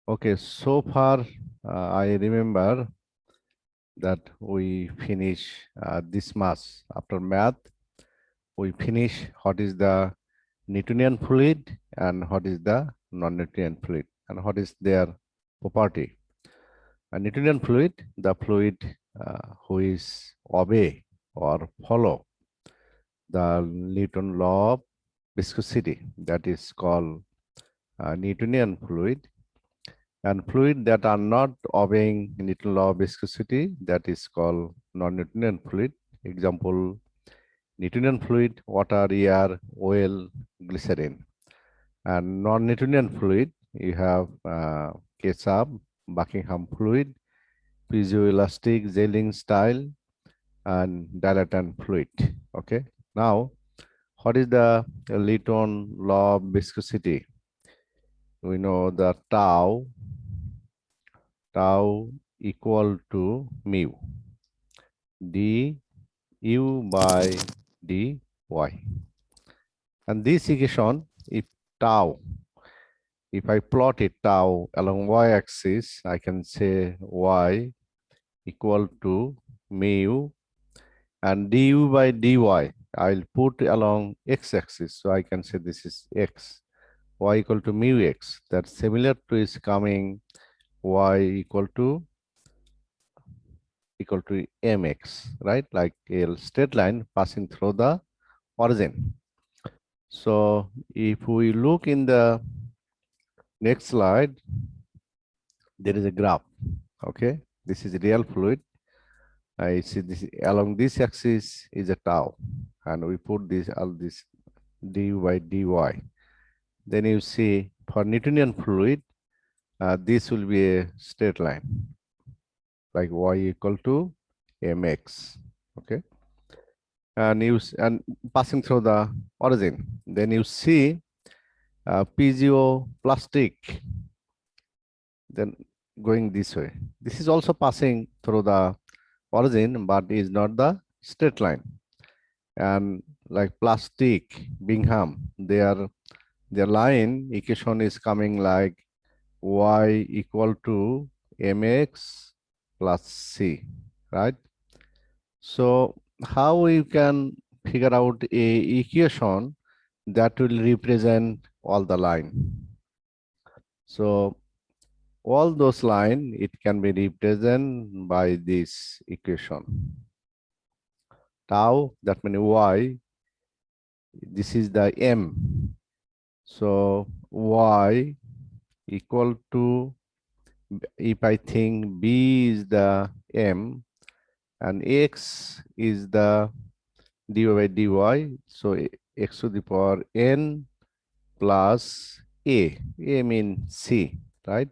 Okay, so far I remember that we finish this much. After math, we finish what is the Newtonian fluid and what is the non-Newtonian fluid and what is their property. A Newtonian fluid, the fluid which obey or follow the Newton law of viscosity, that is called Newtonian fluid, and fluid that are not obeying Newton law of viscosity, that is called non-Newtonian fluid. Example, Newtonian fluid, water, air, oil, glycerin. And non-Newtonian fluid, you have ketchup, Buckingham fluid, piezoelastic gelling style, and dilatant fluid. Okay. Now, what is the Newton law of viscosity? We know the tau equal to mu du by dy. And this equation, if I plot it tau along y-axis, I can say y equal to mu, and du by dy, I'll put along x-axis, so I can say this is x, y equal to mu x. That's similar to is coming y equal to mx, right? Like a straight line passing through the origin. So if we look in the next slide, there is a graph. Okay, this is real fluid. I see this along this axis is a tau, and we put this all this du by dy. Then you see for Newtonian fluid, this will be a straight line, like y equal to mx. Okay, and passing through the origin. Then you see piezo-plastic, then going this way. This is also passing through the origin, but is not the straight line. And like plastic, Bingham, their line equation is coming like y equal to mx plus c, right? So how we can figure out a equation that will represent all the line? So all those line, it can be represented by this equation. Tau, that means y, this is the m. So y equal to, if I think b is the m and x is the dy by dy, so x to the power n plus a means c, right?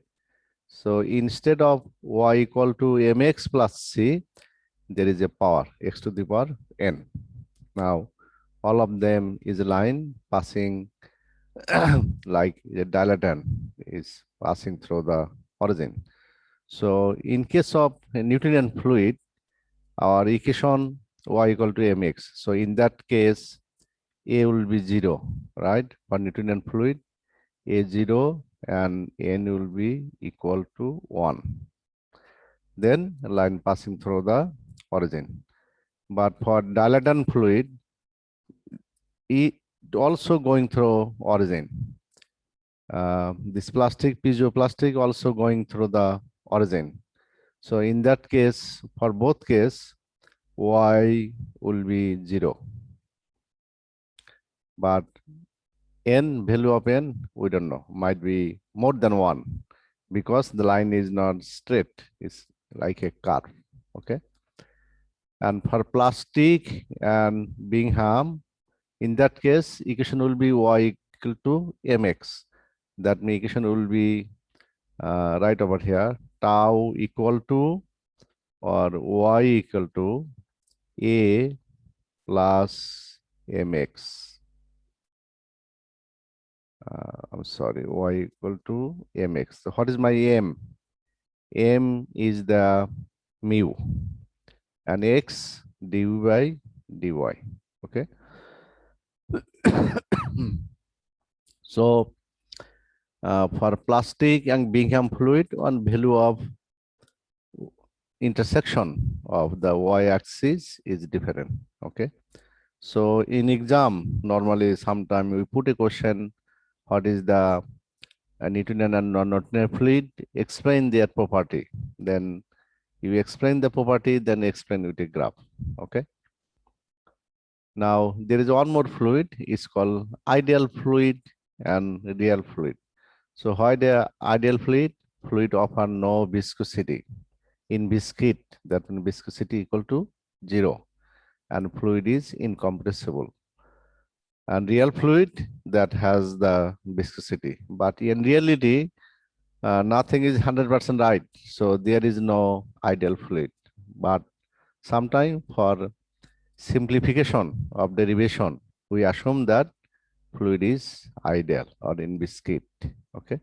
So instead of y equal to mx plus c, there is a power x to the power n. Now, all of them is a line passing like a dilatant is passing through the origin. So in case of a Newtonian fluid, our equation y equal to mx. So in that case, a will be 0, right? For Newtonian fluid, a 0 and n will be equal to 1. Then a line passing through the origin. But for dilatant fluid, it also going through origin. This plastic, piezo-plastic also going through the origin. So in that case, for both case, y will be 0. But n, value of n, we don't know, might be more than 1 because the line is not straight, it's like a curve. Okay. And for plastic and Bingham, in that case, equation will be y equal to mx. That means equation will be right over here, tau equal to or y equal to a plus mx. I'm sorry, y equal to mx. So what is my m? M is the mu and x du by dy. Okay. So For plastic and Bingham fluid, one value of intersection of the y-axis is different. Okay. So in exam, normally sometime we put a question, what is the Newtonian and non-Newtonian fluid, explain their property. Then you explain the property, then explain with a graph. Okay. Now there is one more fluid, it's called ideal fluid and real fluid. So why the ideal fluid? Fluid offer no viscosity. In viscid, that means viscosity equal to 0, and fluid is incompressible. And real fluid that has the viscosity, but in reality, nothing is 100% right. So there is no ideal fluid. But sometimes for simplification of derivation, we assume that fluid is ideal or in viscid. Okay.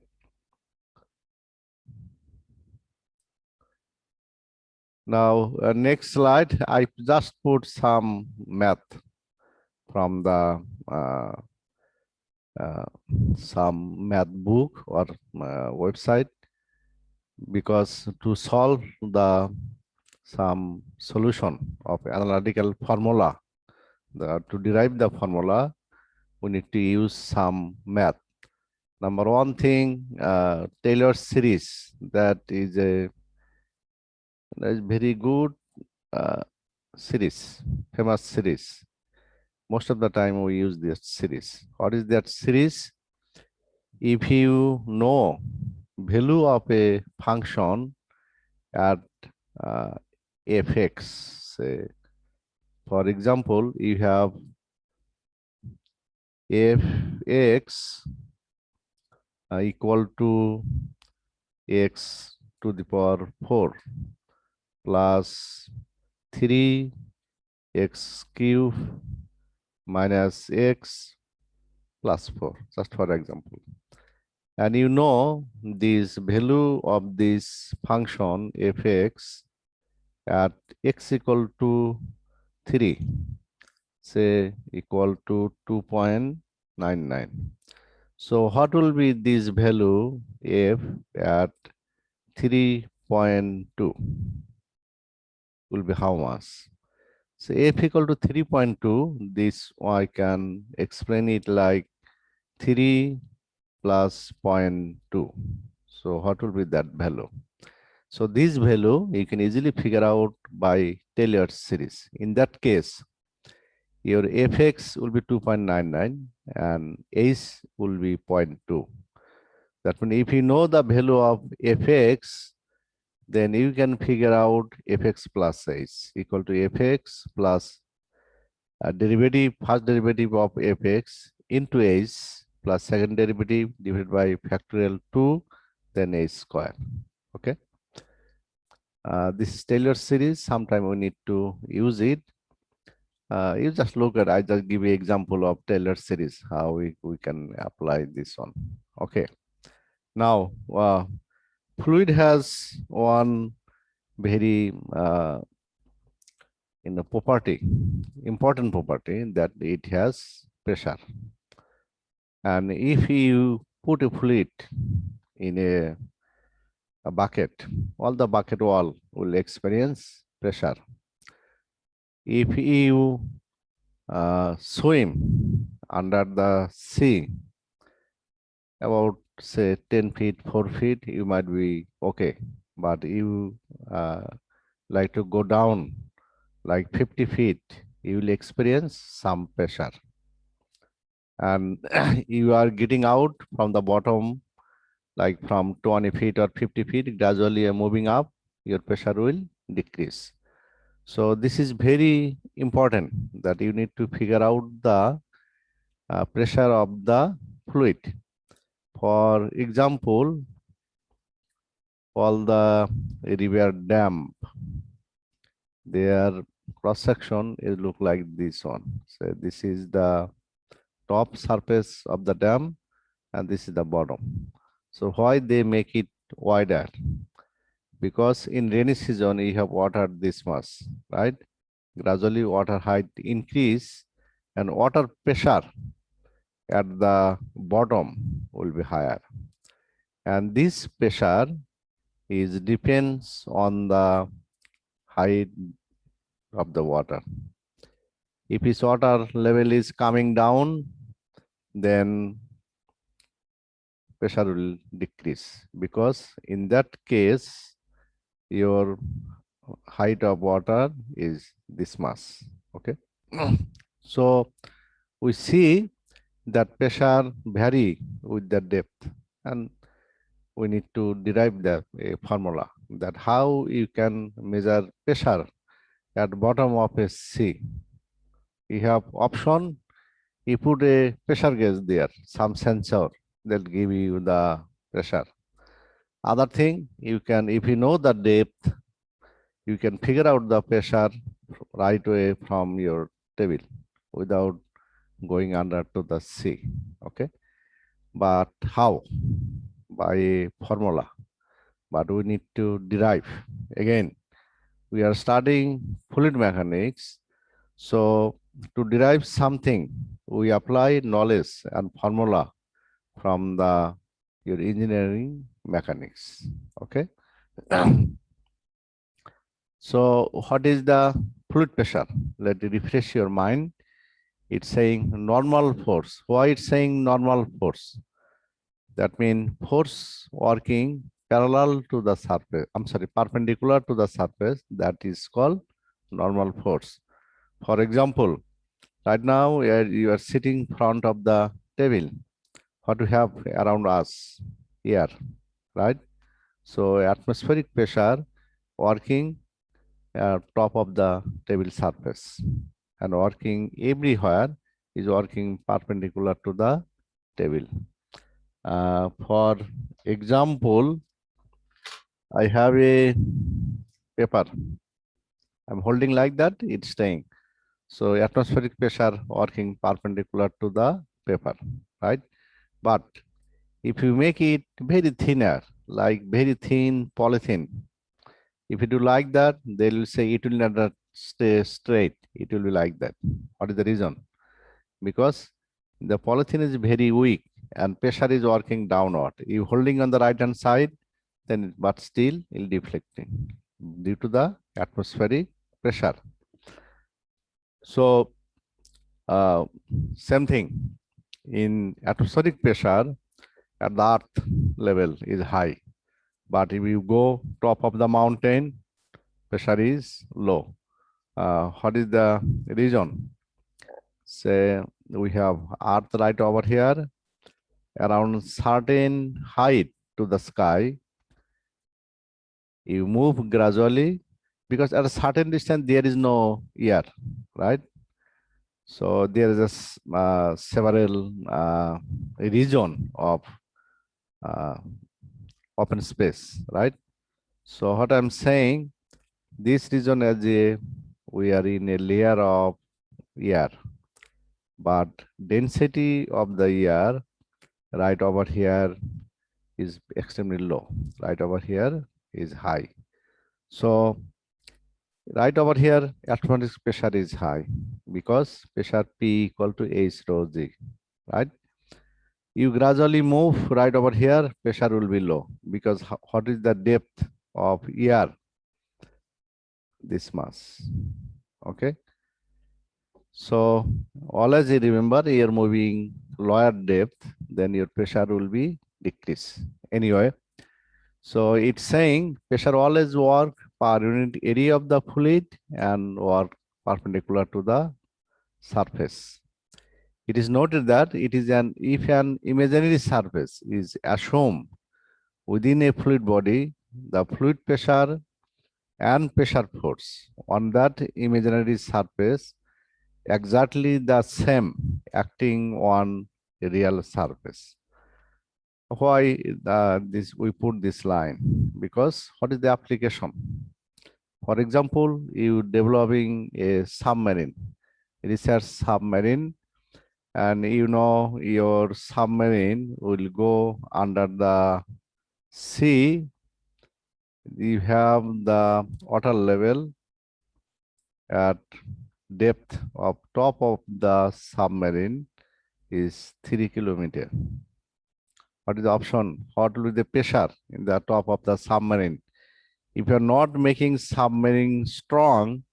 Now, next slide, I just put some math from the uh, some math book or website, because to solve the some solution of analytical formula, to derive the formula, we need to use some math. Number one thing, Taylor series, that is a very good uh, series, famous series. Most of the time we use this series. What is that series? If you know value of a function at uh, fx, say, for example, you have fx equal to x to the power 4 plus 3x cube minus x plus 4, just for example. And you know this value of this function fx at x equal to 3, say equal to 2.99. So what will be this value f at 3.2 will be how much? So f equal to 3.2, this I can explain it like 3 plus 0.2. So what will be that value? So this value you can easily figure out by Taylor series. In that case, your fx will be 2.99 and h will be 0.2. That means if you know the value of fx, then you can figure out fx plus h equal to fx plus derivative, first derivative of fx into h plus second derivative divided by factorial 2, then h square. Okay. This is Taylor series. Sometime we need to use it. You just look at, I just give you example of Taylor series, how we can apply this one. Okay. Now, fluid has one very property, important property, that it has pressure. And if you put a fluid in a bucket, all the bucket wall will experience pressure. If you swim under the sea about say 10 feet, 4 feet, you might be okay. But you like to go down like 50 feet, you will experience some pressure. And you are getting out from the bottom, like from 20 feet or 50 feet, gradually you're moving up, your pressure will decrease. So this is very important that you need to figure out the pressure of the fluid. For example, all the river dam, their cross section is look like this one. So this is the top surface of the dam and this is the bottom. So why they make it wider? Because in rainy season you have water this much, right? Gradually water height increase and water pressure at the bottom will be higher. And this pressure is depends on the height of the water. If its water level is coming down, then pressure will decrease, because in that case your height of water is this much. Okay. So we see that pressure vary with the depth, and we need to derive the formula that how you can measure pressure at bottom of a sea. You have option, you put a pressure gauge there, some sensor that give you the pressure. Other thing, you can, if you know the depth, you can figure out the pressure right away from your table without going under to the sea. Okay. But how? By a formula. But we need to derive. Again, we are studying fluid mechanics. So to derive something, we apply knowledge and formula from the your engineering mechanics. Okay. So what is the fluid pressure? Let me refresh your mind. It's saying normal force. Why it's saying normal force? That means force working parallel to the surface. I'm sorry, perpendicular to the surface. That is called normal force. For example, right now you are sitting in front of the table. What we have around us? Air, right? So atmospheric pressure working top of the table surface, and working everywhere is working perpendicular to the table. For example, I have a paper. I'm holding like that, it's staying. So atmospheric pressure working perpendicular to the paper, right? But if you make it very thinner, like very thin polythene, if you do like that, they will say it will not stay straight. It will be like that. What is the reason? Because the polythene is very weak and pressure is working downward. You holding on the right hand side, then but still it will deflecting due to the atmospheric pressure. So same thing in atmospheric pressure at the earth level is high, but if you go top of the mountain, pressure is low. What is the reason? Say we have earth right over here, around certain height to the sky, you move gradually, because at a certain distance there is no air, right? So there is a several region of uh, open space, right? So what I'm saying, this region as a we are in a layer of air, but density of the air right over here is extremely low. Right over here is high. So right over here, atmospheric pressure is high because pressure P equal to H rho G, right? You gradually move right over here, pressure will be low because what is the depth of air? This mass. Okay. So always remember, you're moving lower depth, then your pressure will be decrease. Anyway, so it's saying pressure always work per unit area of the fluid and work perpendicular to the surface. It is noted that it is if an imaginary surface is assumed within a fluid body, the fluid pressure and pressure force on that imaginary surface exactly the same acting on a real surface. Why this we put this line? Because what is the application? For example, you developing a submarine, research submarine, and you know your submarine will go under the sea. You have the water level at depth of top of the submarine is 3 kilometers. What is the option? What will be the pressure in the top of the submarine? If you are not making submarine strong,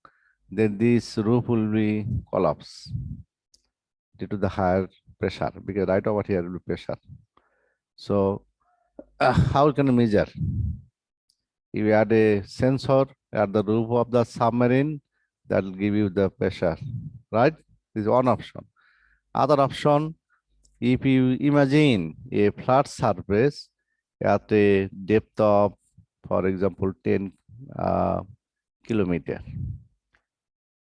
then this roof will be collapse due to the higher pressure, because right over here will be pressure. So how can you measure? If you add a sensor at the roof of the submarine, that will give you the pressure, right? This is one option. Other option, if you imagine a flat surface at a depth of, for example, 10 kilometer,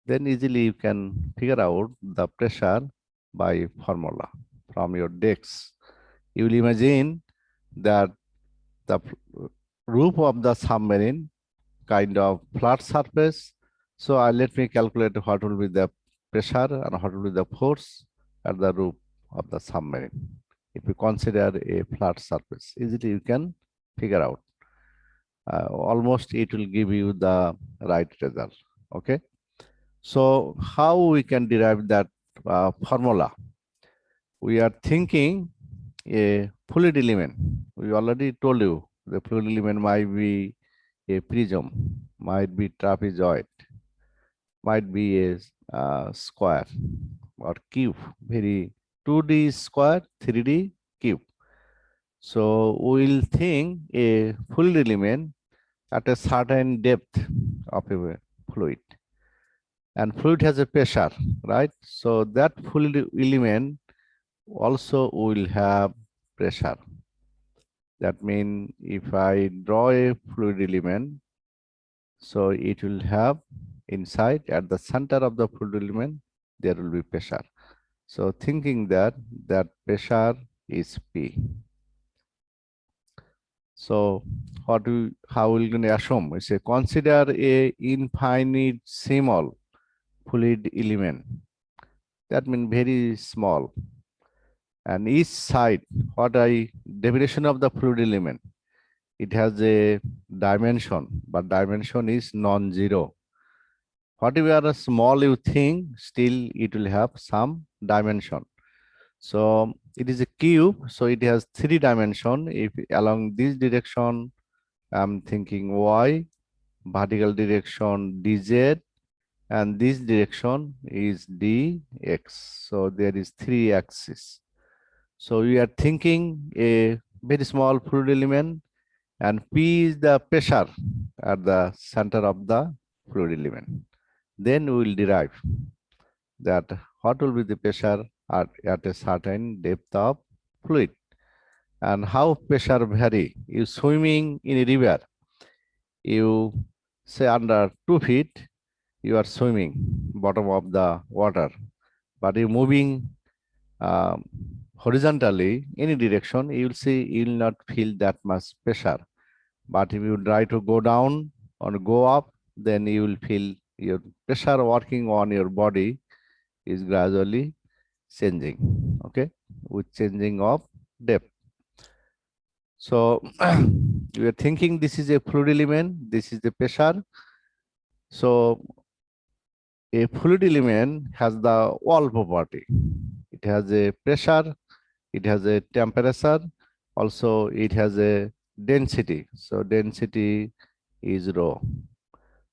then easily you can figure out the pressure by formula from your decks. You will imagine that the roof of the submarine kind of flat surface. So let me calculate what will be the pressure and what will be the force at the roof of the submarine. If you consider a flat surface, easily you can figure out. Almost it will give you the right result. Okay. So how we can derive that formula? We are thinking a fluid element. We already told you the fluid element might be a prism, might be trapezoid, might be a square or cube, very 2D square, 3D cube. So we'll think a fluid element at a certain depth of a fluid. And fluid has a pressure, right? So that fluid element also will have pressure. That means if I draw a fluid element, so it will have inside at the center of the fluid element, there will be pressure. So thinking that pressure is P. So how we going to assume? We say consider a infinitesimal fluid element. That means very small. And each side, definition of the fluid element? It has a dimension, but dimension is non-zero. Whatever small you think, still it will have some dimension. So it is a cube, so it has 3 dimension. If along this direction, I'm thinking y, vertical direction dz, and this direction is dx. So there is 3 axes. So we are thinking a very small fluid element, and P is the pressure at the center of the fluid element. Then we will derive that what will be the pressure at a certain depth of fluid, and how pressure vary. You swimming in a river, you say under 2 feet, you are swimming bottom of the water, but you moving horizontally any direction, you will see you will not feel that much pressure. But if you try to go down or go up, then you will feel your pressure working on your body is gradually changing, okay, with changing of depth. So you are thinking this is a fluid element, this is the pressure. So a fluid element has the wall property. It has a pressure, it has a temperature, also it has a density. So density is rho.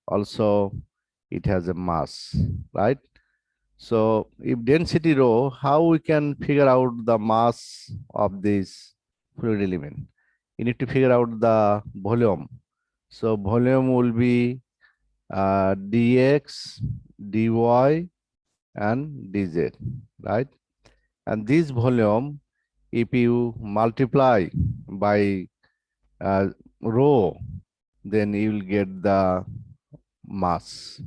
Also it has a mass, right? So if density rho, how we can figure out the mass of this fluid element? You need to figure out the volume. So volume will be dx, dy, and dz, right? And this volume, if you multiply by rho, then you will get the mass.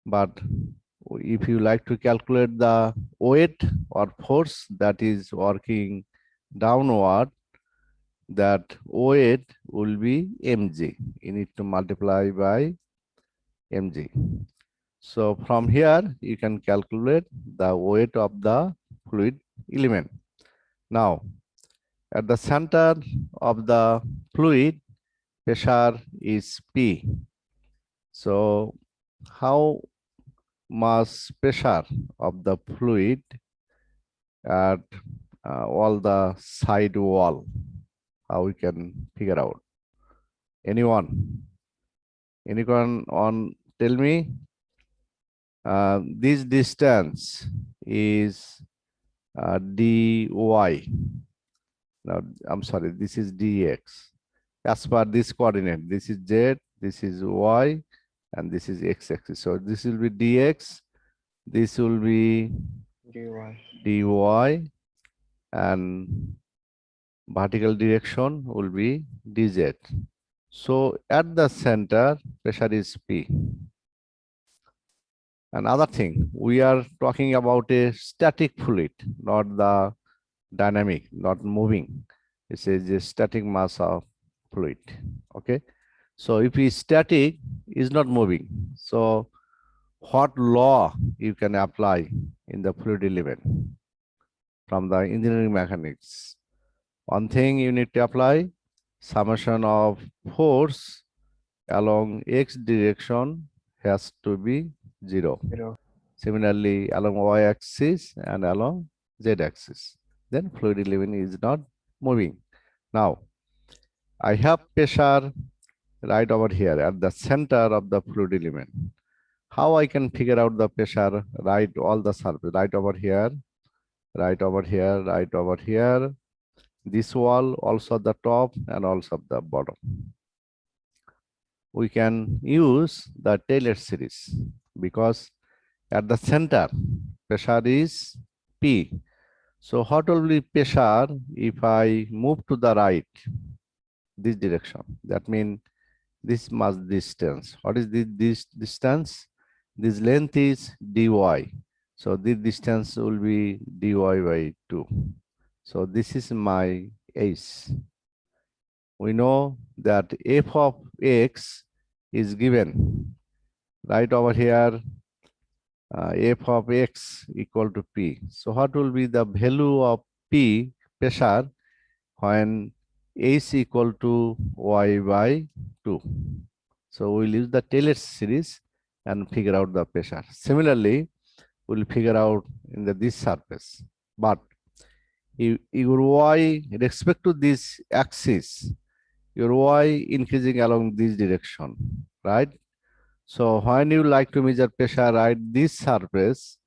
But if you like to calculate the weight or force that is working downward, that weight will be mg. You need to multiply by mg. So from here, you can calculate the weight of the fluid element. Now, at the center of the fluid, pressure is P. So how much pressure of the fluid at all the side wall. How we can figure out? Anyone? Anyone on? Tell me. This distance is dy. Now, I'm sorry, this is dx. As per this coordinate, this is z, this is y, and this is x-axis. So this will be dx, this will be dy, and vertical direction will be dz. So at the center, pressure is P. Another thing, we are talking about a static fluid, not the dynamic, not moving. It says a static mass of fluid. Okay. So if it's static, is not moving. So what law you can apply in the fluid element from the engineering mechanics? One thing you need to apply, summation of force along x direction has to be 0. Similarly, along y-axis and along z-axis. Then fluid element is not moving. Now, I have pressure right over here at the center of the fluid element. How I can figure out the pressure right all the surface, right over here, right over here, right over here, this wall, also the top and also the bottom. We can use the Taylor series because at the center pressure is P. So what will be pressure if I move to the right, this direction? That means this mass distance. What is this distance? This length is dy. So this distance will be dy by 2. So this is my h. We know that f of x is given right over here, f of x equal to p. So what will be the value of p pressure when h equal to y by 2? So we'll use the Taylor series and figure out the pressure. Similarly, we'll figure out in this surface. But your y respect to this axis, your y increasing along this direction, right? So when you like to measure pressure right this surface,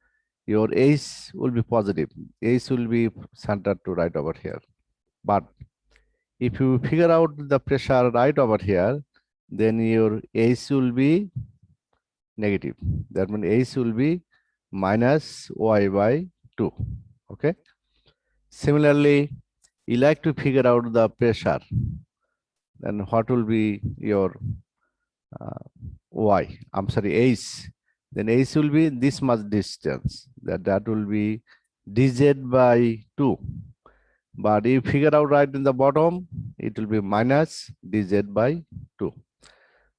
your h will be positive. H will be centered to right over here. But if you figure out the pressure right over here, then your h will be negative. That means h will be minus y by 2. Okay. Similarly, you like to figure out the pressure, then what will be your y? I'm sorry, h. Then h will be this much distance. That will be dz by 2. But if you figure out right in the bottom, it will be minus dz by 2.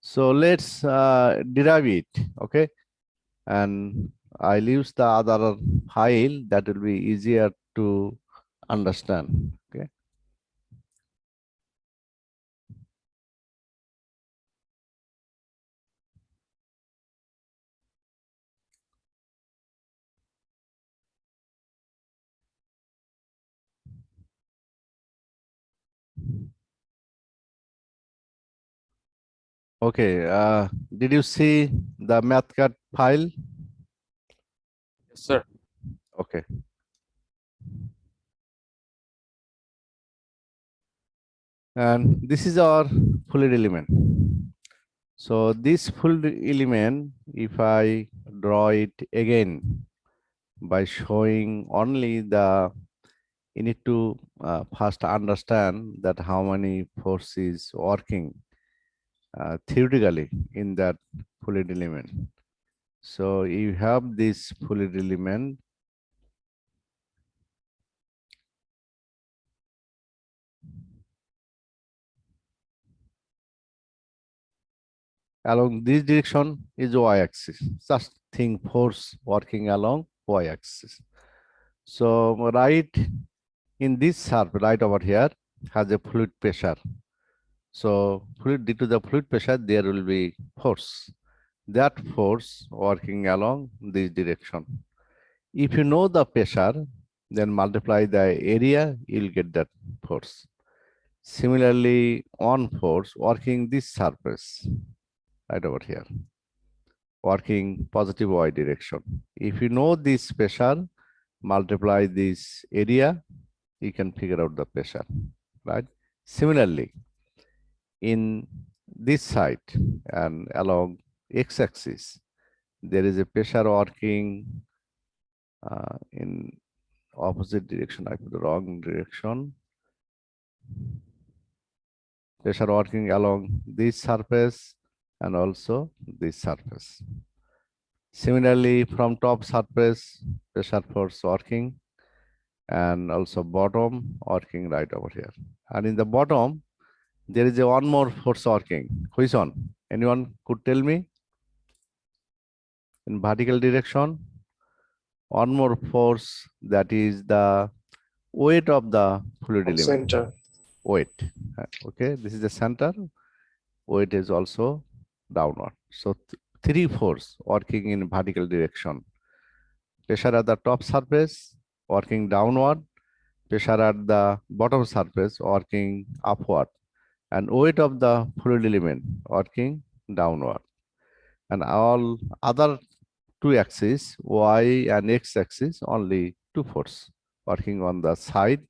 So let's derive it, okay? And I'll use the other file that will be easier to understand, okay? Okay, did you see the MathCAD file? Yes, sir. Okay. And this is our fluid element. So this fluid element, if I draw it again by showing only the, you need to first understand that how many forces working theoretically in that fluid element. So you have this fluid element. Along this direction is y-axis. Just think force working along y-axis. So right in this surface, right over here, has a fluid pressure. So fluid, due to the fluid pressure, there will be force. That force working along this direction. If you know the pressure, then multiply the area, you'll get that force. Similarly, on force working this surface, right over here, working positive y direction. If you know this pressure, multiply this area, you can figure out the pressure, right? Similarly, in this side and along x-axis, there is a pressure working in opposite direction. I put the wrong direction. Pressure working along this surface and also this surface. Similarly, from top surface, pressure force working and also bottom working right over here. And in the bottom, there is a one more force working. Which one? Anyone could tell me? In vertical direction, one more force, that is the weight of the fluid element. Center. Weight. Okay, this is the center. Weight is also downward. So three force working in vertical direction. Pressure at the top surface working downward, pressure at the bottom surface working upward, and weight of the fluid element working downward. And all other two axes, y and x axis, only two force working on the side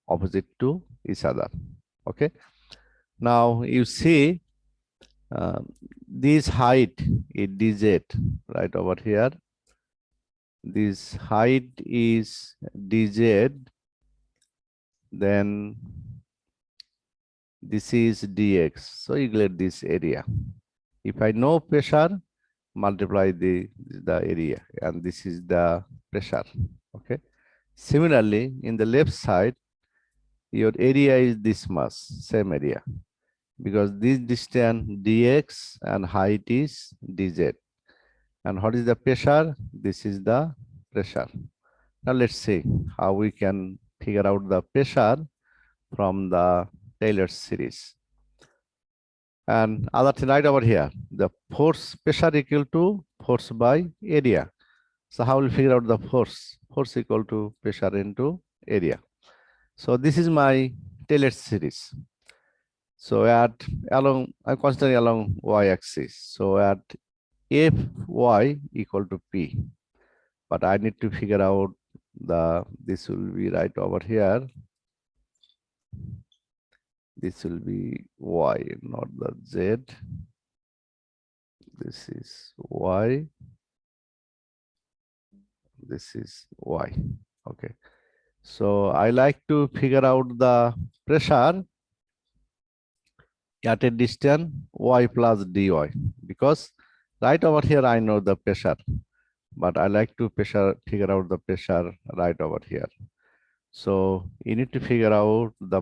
opposite to each other. Okay. Now you see this height is dz right over here. This height is dz, then this is dx. So you get this area. If I know pressure, multiply the area, and this is the pressure. Okay. Similarly, in the left side, your area is this much, same area, because this distance dx and height is dz. And what is the pressure? This is the pressure. Now let's see how we can figure out the pressure from the Taylor's series. And other thing right over here, the force pressure equal to force by area. So how will figure out the force? Force equal to pressure into area. So this is my Taylor's series. So at along, I'm constantly along y-axis. So at Fy equal to P. But I need to figure out this will be right over here. This will be y, not the z. This is y. This is y. Okay. So I like to figure out the pressure at a distance y plus dy, because right over here I know the pressure, but I like to figure out the pressure right over here. So you need to figure out the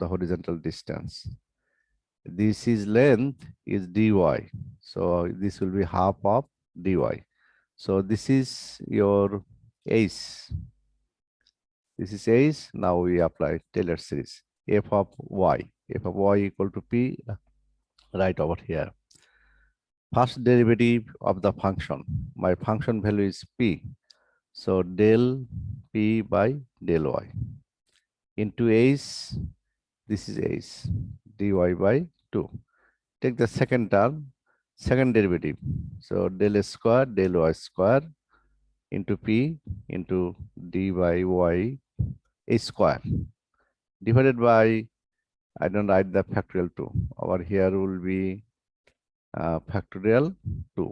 horizontal distance. This is length is dy. So this will be half of dy. So this is your h. This is h. Now we apply Taylor series. F of y. F of y equal to p right over here. First derivative of the function. My function value is p. So del p by del y into h. This is h, dy by 2. Take the second term, second derivative. So del square, del y square into p into d by y a square divided by, I don't write the factorial 2. Over here will be factorial 2.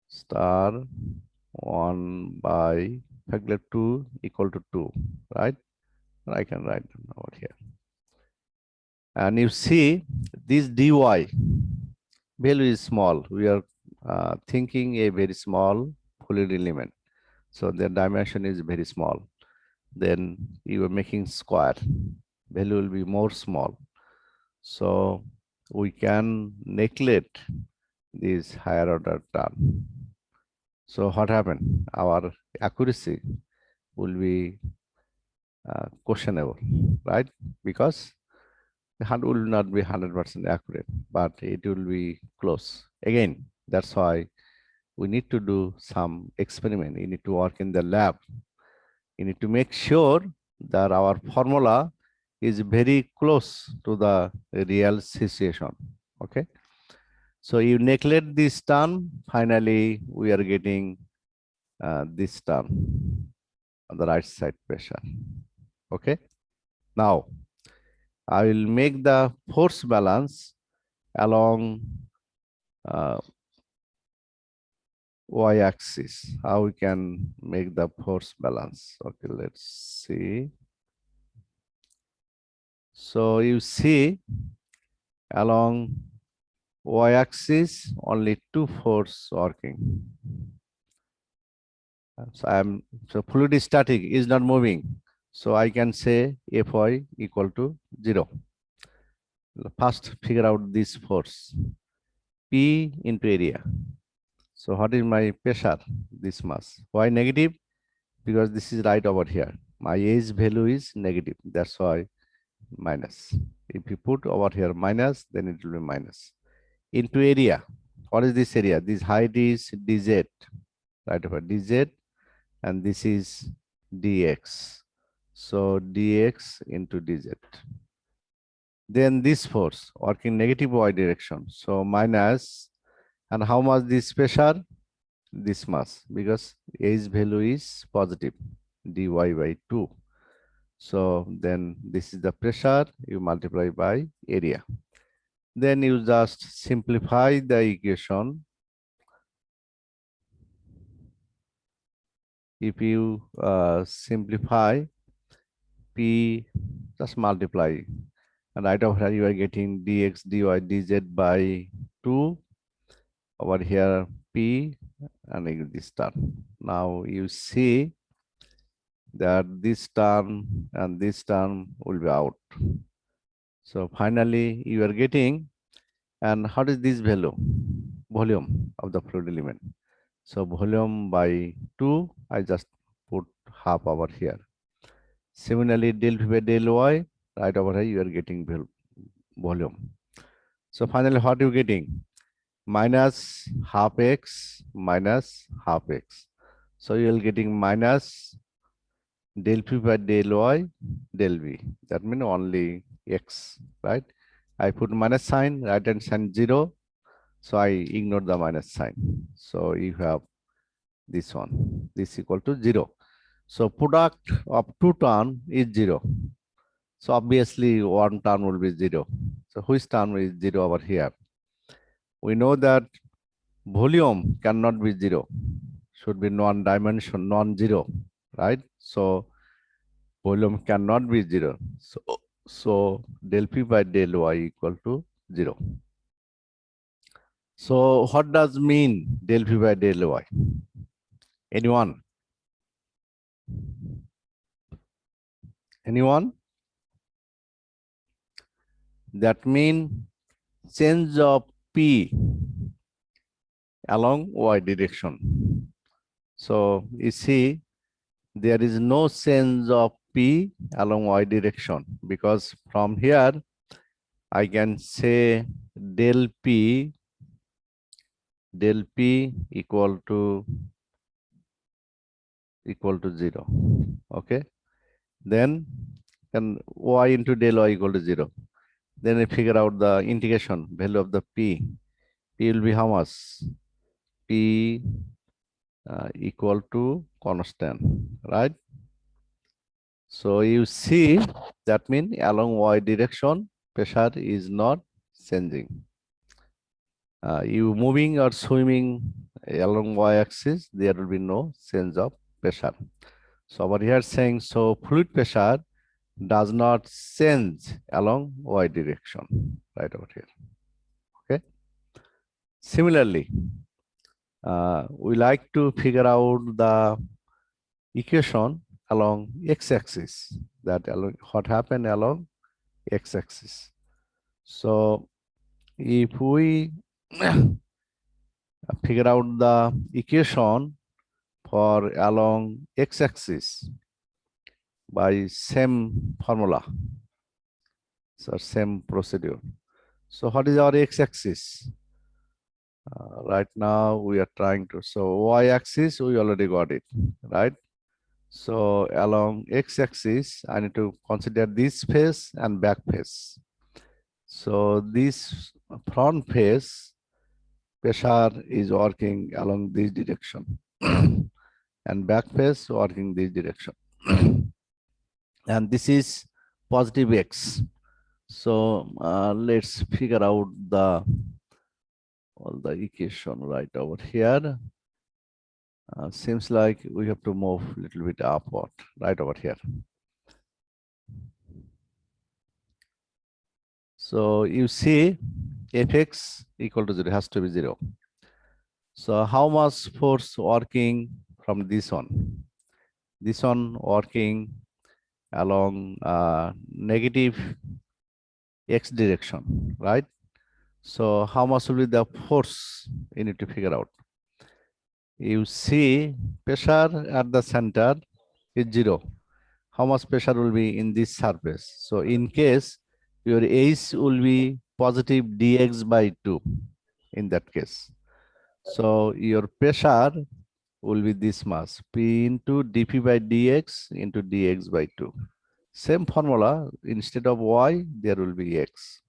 Star 1 by factorial 2 equal to 2, right? I can write them over here. And you see this dy value is small. We are thinking a very small fluid element. So the dimension is very small. Then you are making square. Value will be more small. So we can neglect this higher order term. So what happened? Our accuracy will be questionable, right? Because the hand will not be 100% accurate, but it will be close. Again, that's why we need to do some experiment. You need to work in the lab. You need to make sure that our formula is very close to the real situation. Okay. So you neglect this term, finally we are getting this term on the right side pressure. Okay. Now I will make the force balance along y-axis. How we can make the force balance? Okay, let's see. So you see along y-axis only two force working. So fluid is static, is not moving. So I can say Fy equal to 0. First figure out this force. P into area. So what is my pressure? This mass. Why negative? Because this is right over here. My H value is negative. That's why minus. If you put over here minus, then it will be minus. Into area. What is this area? This height is dz. Right over dz. And this is dx. So dx into dz. Then this force working negative y direction. So minus. And how much this pressure? This mass, because H value is positive, dy by 2. So then this is the pressure, you multiply by area. Then you just simplify the equation. If you simplify P, just multiply. And right over here you are getting dx, dy, dz by 2. Over here P and this term. Now you see that this term and this term will be out. So finally you are getting, and what is this value? Volume of the fluid element. So volume by 2, I just put half over here. Similarly, del V by del Y, right over here you are getting volume. So finally what are you getting? Minus half x minus half x. So you are getting minus del P by del Y del V. That means only x, right? I put minus sign, right hand sign 0. So I ignore the minus sign. So you have this one, this equal to 0. So product of two term is 0. So obviously one term will be 0. So which term is 0 over here? We know that volume cannot be 0. Should be non-dimension, non-zero, right? So volume cannot be 0. So del P by del Y equal to 0. So what does mean del P by del Y? Anyone? Anyone? That means change of P along Y direction. So you see, there is no change of P along Y direction, because from here I can say del P equal to 0. Okay. Then Y into del Y equal to 0. Then I figure out the integration value of the P. P will be how much? P equal to constant, right? So you see, that means along Y direction, pressure is not changing. You moving or swimming along y-axis, there will be no change of pressure. So over here saying, so fluid pressure does not change along y direction, right over here. Okay. Similarly, we like to figure out the equation along x-axis, that along what happened along x-axis. So if we figure out the equation for along x-axis by same formula, so same procedure. So what is our x-axis? Right now we are trying to, so y-axis we already got it, right? So along x-axis, I need to consider this face and back face. So this front face pressure is working along this direction and back face working this direction. And this is positive x. So let's figure out all the equation right over here. Seems like we have to move a little bit upward right over here. So you see Fx equal to 0, has to be 0. So how much force working from this one? This one working along negative x direction, right? So how much will be the force you need to figure out? You see pressure at the center is 0. How much pressure will be in this surface? So in case your H will be positive dx by 2 in that case. So your pressure will be this much, P into dP by dx into dx by 2. Same formula, instead of y, there will be x.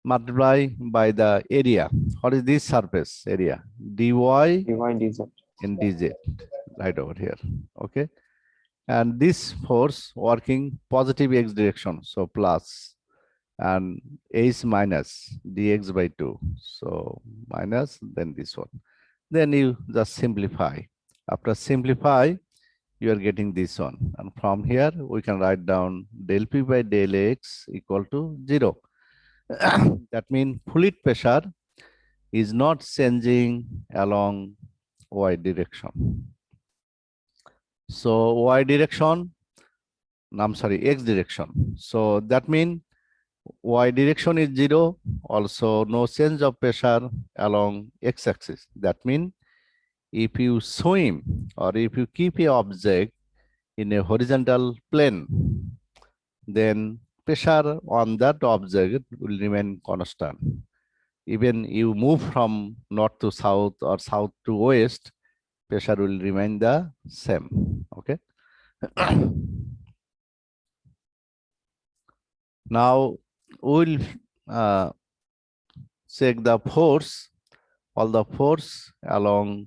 Multiply by the area. What is this surface area? dy dz. in dz, right over here. Okay. And this force working positive x direction, so plus, and h minus dx by 2. So minus, then this one. Then you just simplify. After simplify, you are getting this one. And from here, we can write down del P by del X equal to 0. That means fluid pressure is not changing along y direction. So y direction, I'm sorry, x direction. So that means y direction is 0, also no change of pressure along x-axis. That means if you swim or if you keep a object in a horizontal plane, then pressure on that object will remain constant. Even you move from north to south or south to west, pressure will remain the same. Okay. Now we'll check the force, all the force along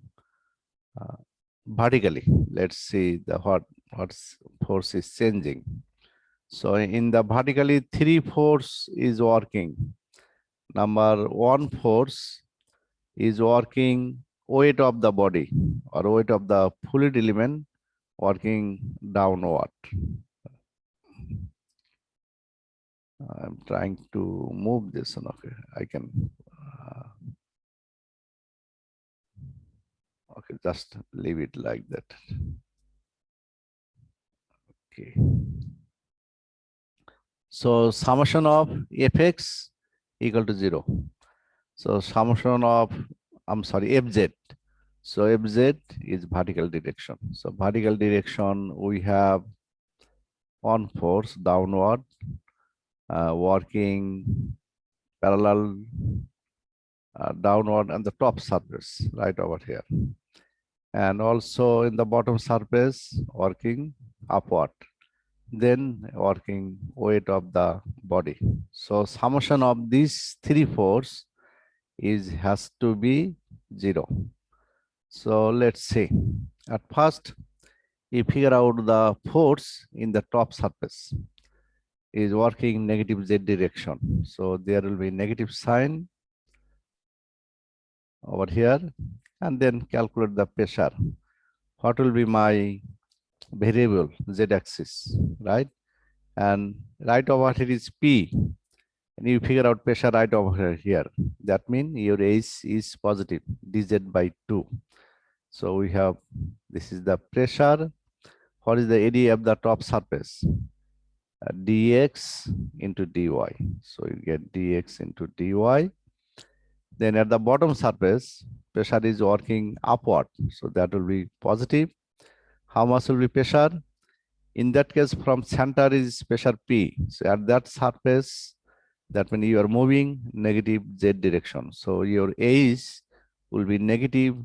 vertically. Let's see the what force is changing. So in the vertically, 3 force is working. Number 1 force is working weight of the body or weight of the fluid element working downward. I'm trying to move this one. Okay, I can. Okay, just leave it like that. Okay. So summation of fx equal to 0. So summation of, I'm sorry, fz. So fz is vertical direction. So vertical direction, we have one force downward working parallel downward on the top surface right over here, and also in the bottom surface working upward, then working weight of the body. So summation of these 3 force has to be 0. So let's see. At first, you figure out the force in the top surface is working negative z direction. So there will be negative sign over here, and then calculate the pressure. What will be my variable z-axis, right? And right over here is P, and you figure out pressure right over here. That means your H is positive, dz by 2. So we have, this is the pressure. What is the area of the top surface? Dx into dy. So you get dx into dy. Then at the bottom surface, pressure is working upward. So that will be positive. How much will be pressure? In that case, from center is pressure P. So at that surface, That means you are moving negative z direction. So your H will be negative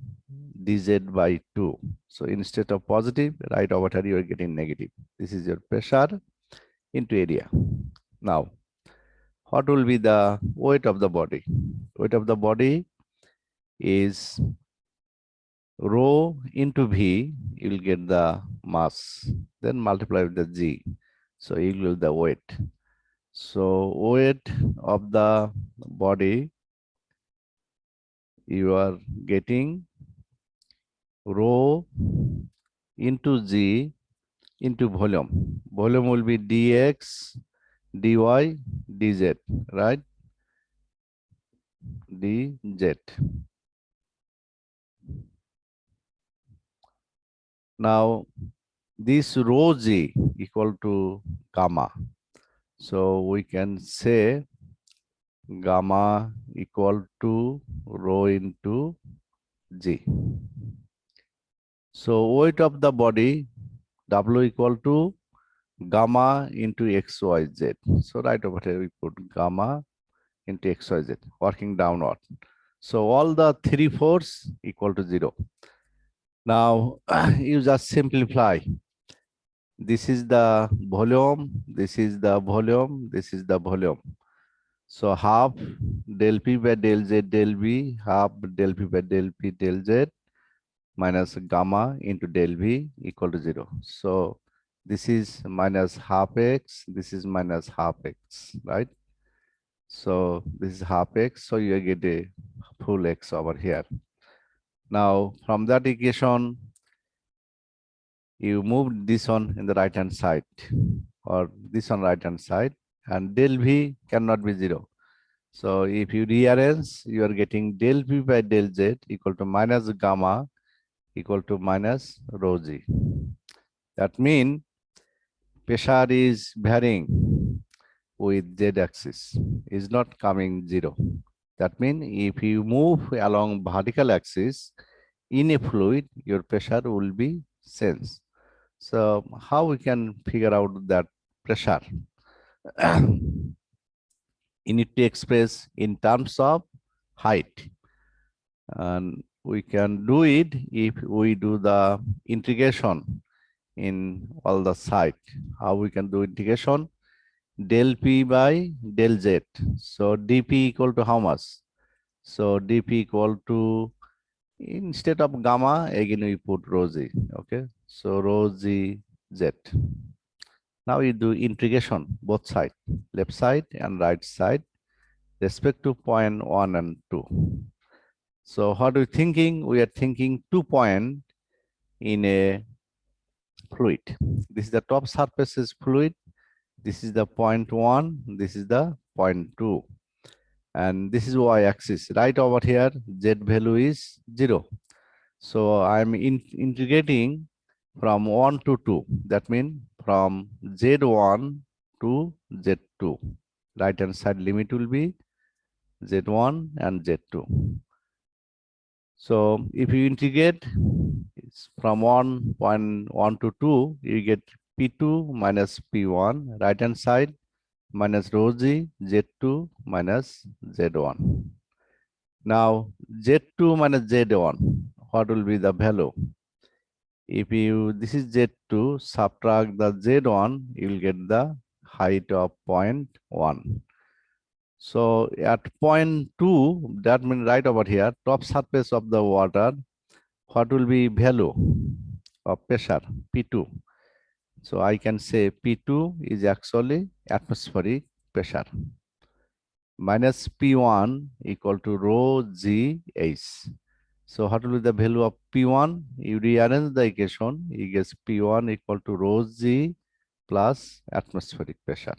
dz by 2. So instead of positive, right over here you are getting negative. This is your pressure into area. Now, what will be the weight of the body? Weight of the body is rho into V, you will get the mass, then multiply with the G. So you will the weight. So weight of the body, you are getting rho into G into volume. Volume will be dx, dy, dz, right? dz. Now, this rho g equal to gamma. So we can say gamma equal to rho into g. So weight of the body, W equal to gamma into xyz. So right over here we put gamma into xyz, working downward. So all the three force equal to 0. Now you just simplify. This is the volume, this is the volume, this is the volume. So half del P by del Z del V, half del P by del P del Z minus gamma into del V equal to 0. So this is minus half x, this is minus half x, right? So this is half x, so you get a full x over here. Now from that equation, you move this one in the right hand side or this on right hand side, and del V cannot be 0. So if you rearrange, you are getting del P by del Z equal to minus gamma equal to minus rho G. That means pressure is varying with Z axis, is not coming 0. That means if you move along vertical axis in a fluid, your pressure will be changed. So how we can figure out that pressure? You need to express in terms of height. And we can do it if we do the integration in all the side. How we can do integration? Del P by del Z. So dP equal to how much? So dP equal to, instead of gamma, again we put rho z. Okay, so rho z z. Now you do integration both side, left side and right side, respect to point 1 and 2. So what are we thinking? We are thinking 2 point in a fluid. This is the top surface is fluid. This is the point 1. This is the point 2. And this is y-axis. Right over here, z value is 0. So I'm integrating from 1 to 2. That means from z1 to z2. Right hand side limit will be z1 and z2. So if you integrate from 1.1 to 2, you get P2 minus P1, right hand side minus rho g, Z2 minus Z1. Now Z2 minus Z1, what will be the value? If you, this is Z2, subtract the Z1, you will get the height of 0.1. So at 0.2, that means right over here, top surface of the water, what will be value of pressure? P2. So I can say P2 is actually atmospheric pressure minus P1 equal to rho G H. So what will be the value of P1? You rearrange the equation, you get P1 equal to rho G plus atmospheric pressure.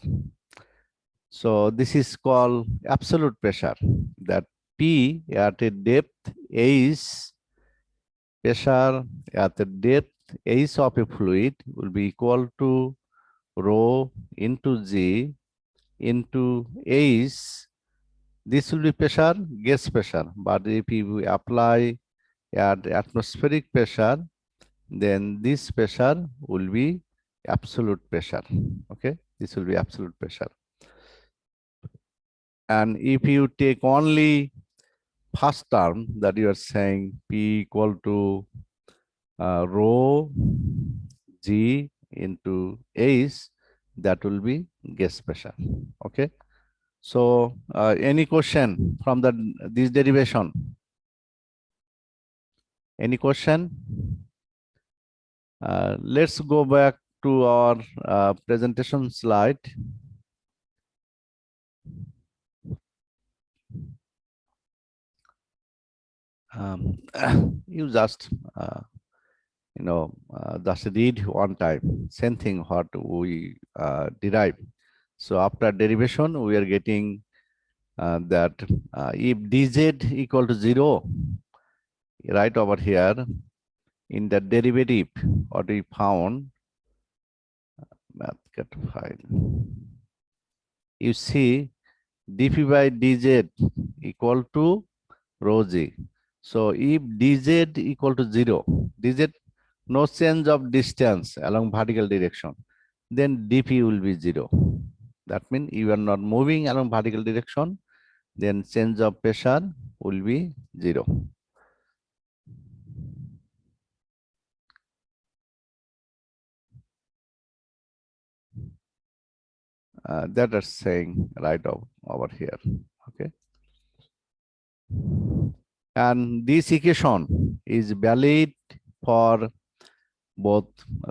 So this is called absolute pressure, that P at a depth is pressure at the depth H of a fluid will be equal to rho into G into H. This will be pressure, gas pressure. But if you apply at atmospheric pressure, then this pressure will be absolute pressure. Okay, this will be absolute pressure. And if you take only first term, that you are saying P equal to rho G into H, that will be gas pressure. Okay. So any question from this derivation? Any question? Let's go back to our presentation slide. You just just read one time, same thing what we derive. So after derivation, we are getting that if dz equal to 0, right over here in the derivative, what we found, math cut file, you see dp by dz equal to rho g. So if dz equal to 0, dz no change of distance along vertical direction, then dp will be 0. That means you are not moving along vertical direction, then change of pressure will be 0. That is saying right over here. Okay. And this equation is valid for both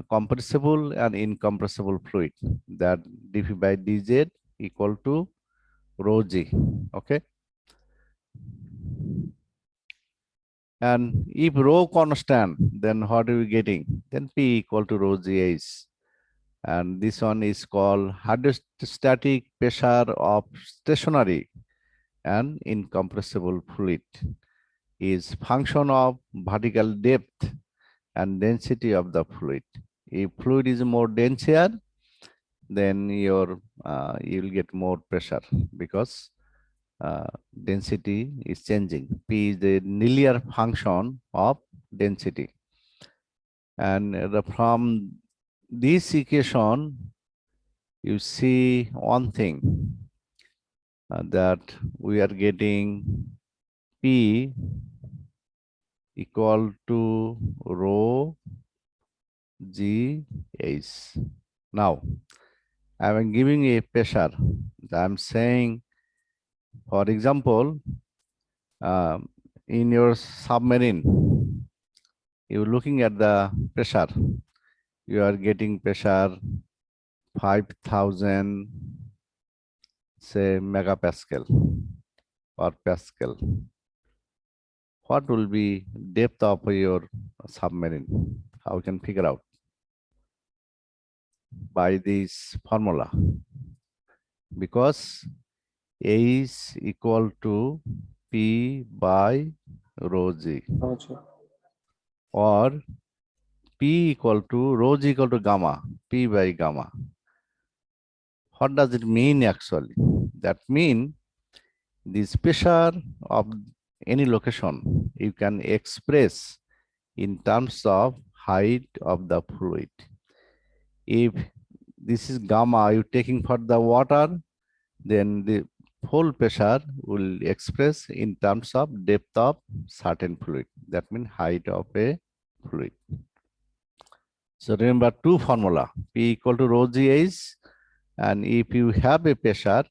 compressible and incompressible fluid, that dp by dz equal to rho g. Okay. And if rho constant, then what are we getting? Then P equal to rho GH. And this one is called hydrostatic pressure of stationary and incompressible fluid, is function of vertical depth and density of the fluid. If fluid is more denser, then you'll get more pressure because density is changing. P is the linear function of density. And from this equation, you see one thing, that we are getting P equal to rho G H. Now, I am giving a pressure. I am saying, for example, in your submarine, you're looking at the pressure. You are getting pressure 5,000, say, megapascal or pascal. What will be depth of your submarine? How we can figure out? By this formula. Because A is equal to P by rho G. Or P equal to rho G equal to gamma, P by gamma. What does it mean actually? That means this pressure of any location you can express in terms of height of the fluid. If this is gamma you're taking for the water, then the whole pressure will express in terms of depth of certain fluid. That means height of a fluid. So remember two formula, P equal to rho GH, and if you have a pressure,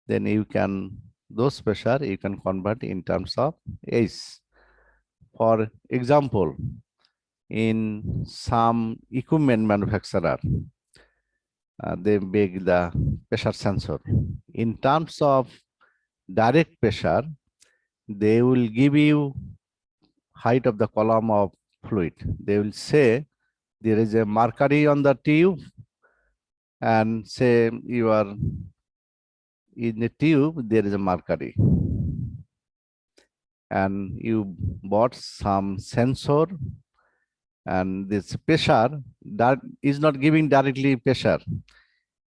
then you can, those pressure you can convert in terms of H. For example, in some equipment manufacturer, they make the pressure sensor. In terms of direct pressure, they will give you height of the column of fluid. They will say there is a mercury on the tube, and say you are in the tube, there is a mercury. And you bought some sensor, and this pressure that is not giving directly pressure.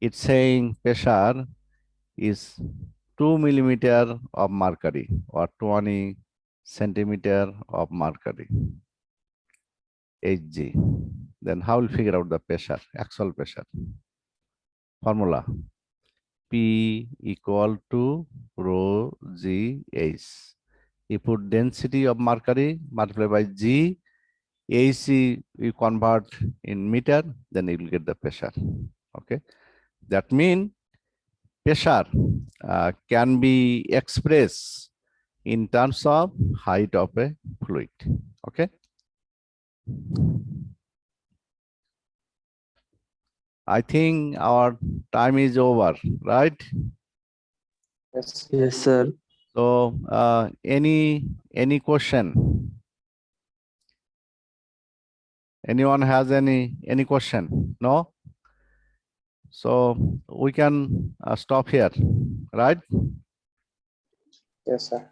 It's saying pressure is 2 millimeter of mercury or 20 centimeter of mercury, Hg. Then how will figure out the pressure, actual pressure? Formula. P equal to rho GH. You put density of mercury multiplied by G, AC you convert in meter, then you will get the pressure. Okay, that means pressure can be expressed in terms of height of a fluid. Okay. I think our time is over, right? Yes, sir. So any question? Anyone has any question? No? So we can stop here, right? Yes, sir.